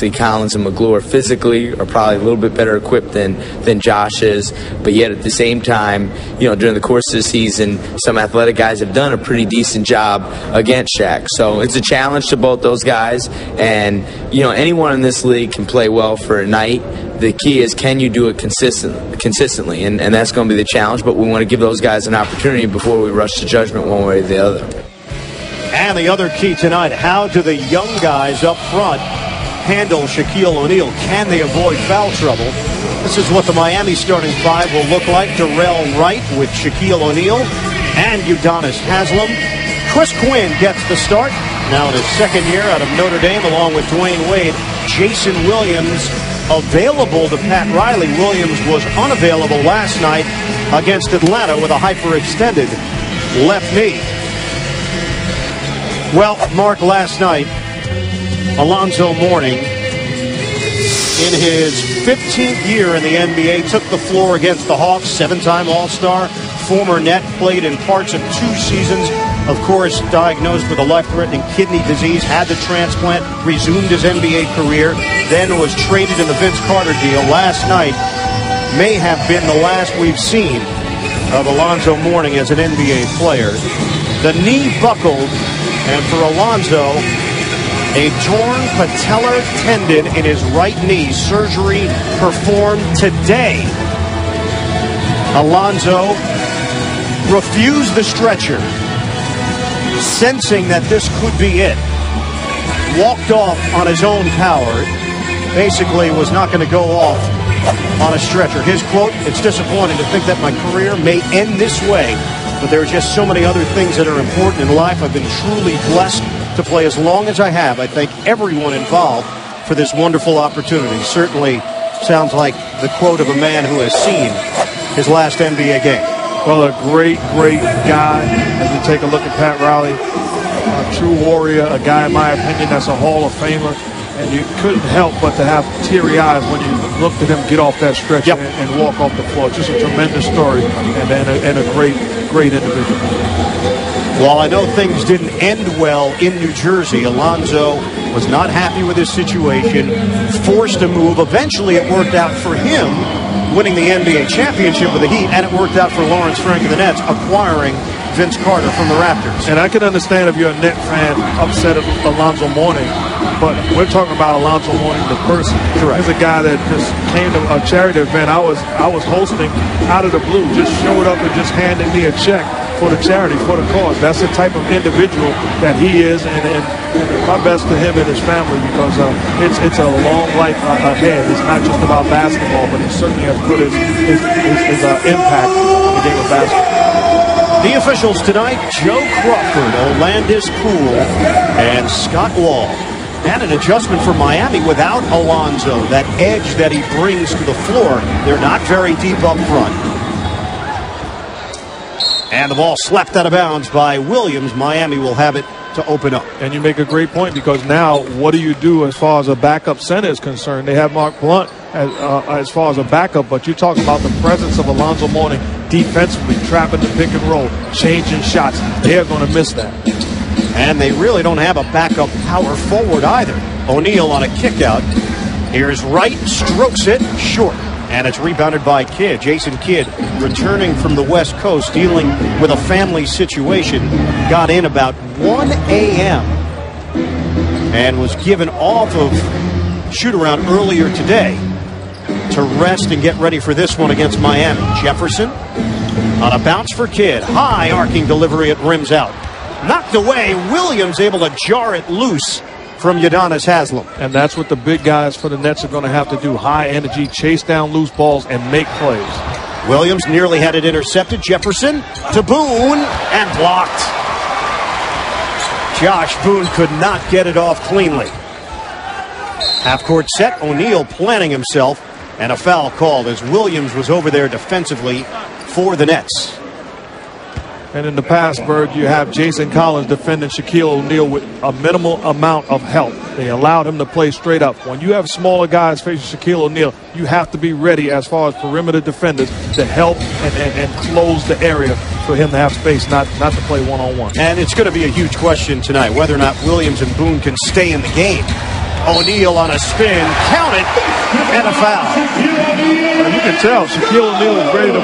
Collins and McGlure physically are probably a little bit better equipped than Josh is, but yet at the same time, during the course of the season, some athletic guys have done a pretty decent job against Shaq. So it's a challenge to both those guys, and anyone in this league can play well for a night. The key is, can you do it consistently, and that's going to be the challenge, but we want to give those guys an opportunity before we rush to judgment one way or the other. And the other key tonight, how do the young guys up front handle Shaquille O'Neal? Can they avoid foul trouble? This is what the Miami starting five will look like. Darrell Wright with Shaquille O'Neal and Udonis Haslem. Chris Quinn gets the start, now in his second year out of Notre Dame, along with Dwayne Wade. Jason Williams available to Pat Riley. Williams was unavailable last night against Atlanta with a hyperextended left knee. Well, Mark, last night, Alonzo Mourning, in his 15th year in the NBA, took the floor against the Hawks. Seven-time All-Star, former Net, played in parts of 2 seasons. Of course, diagnosed with a life-threatening kidney disease, had the transplant, resumed his NBA career, then was traded in the Vince Carter deal. Last night may have been the last we've seen of Alonzo Mourning as an NBA player. The knee buckled, and for Alonzo, a torn patellar tendon in his right knee. Surgery performed today. Alonzo refused the stretcher, sensing that this could be it. Walked off on his own power. Basically was not going to go off on a stretcher. His quote, "It's disappointing to think that my career may end this way, but there are just so many other things that are important in life. I've been truly blessed to play as long as I have. I thank everyone involved for this wonderful opportunity." Certainly sounds like the quote of a man who has seen his last NBA game. Well, a great guy. As we take a look at Pat Riley, a true warrior, a guy, in my opinion, that's a Hall of Famer. And you couldn't help but to have teary eyes when you looked at him get off that stretcher and walk off the floor. Just a tremendous story, and a great individual. While I know things didn't end well in New Jersey, Alonzo was not happy with his situation, forced to move. Eventually it worked out for him, winning the NBA championship with the Heat, and it worked out for Lawrence Frank and the Nets, acquiring Vince Carter from the Raptors. And I can understand if you're a Net fan upset at Alonzo Mourning, but we're talking about Alonzo Mourning, the person. Correct. He's a guy that just came to a charity event I was hosting out of the blue, just showed up and just handed me a check for the charity, for the cause. That's the type of individual that he is, and my best to him and his family, because it's a long life ahead. It's not just about basketball, but he certainly has put his impact in the game of basketball. The officials tonight, Joe Crawford, Olandis Poole, and Scott Wall. And an adjustment for Miami without Alonzo. That edge that he brings to the floor, they're not very deep up front. And the ball slapped out of bounds by Williams. Miami will have it to open up. And you make a great point, because now what do you do as far as a backup center is concerned? They have Mark Blunt as far as a backup, but you talk about the presence of Alonzo Mourning defensively, trapping the pick and roll, changing shots. They're going to miss that. And they really don't have a backup power forward either. O'Neal on a kick out. Here's Wright, strokes it short. And it's rebounded by Kidd. Jason Kidd, returning from the West Coast, dealing with a family situation, got in about 1 a.m. and was given off of shoot-around earlier today to rest and get ready for this one against Miami. Jefferson on a bounce for Kidd. High arcing delivery, it rims out. Knocked away. Williams able to jar it loose from Udonis Haslem. And that's what the big guys for the Nets are going to have to do. High energy, chase down loose balls, and make plays. Williams nearly had it intercepted. Jefferson to Boone, and blocked. Josh Boone could not get it off cleanly. Half-court set. O'Neal planning himself, and a foul called as Williams was over there defensively for the Nets. And in the past, Bird, you have Jason Collins defending Shaquille O'Neal with a minimal amount of help. They allowed him to play straight up. When you have smaller guys facing Shaquille O'Neal, you have to be ready as far as perimeter defenders to help and close the area for him to have space, not to play one-on-one. And it's going to be a huge question tonight whether or not Williams and Boone can stay in the game. O'Neal on a spin, count it, and a foul. And you can tell Shaquille O'Neal is ready to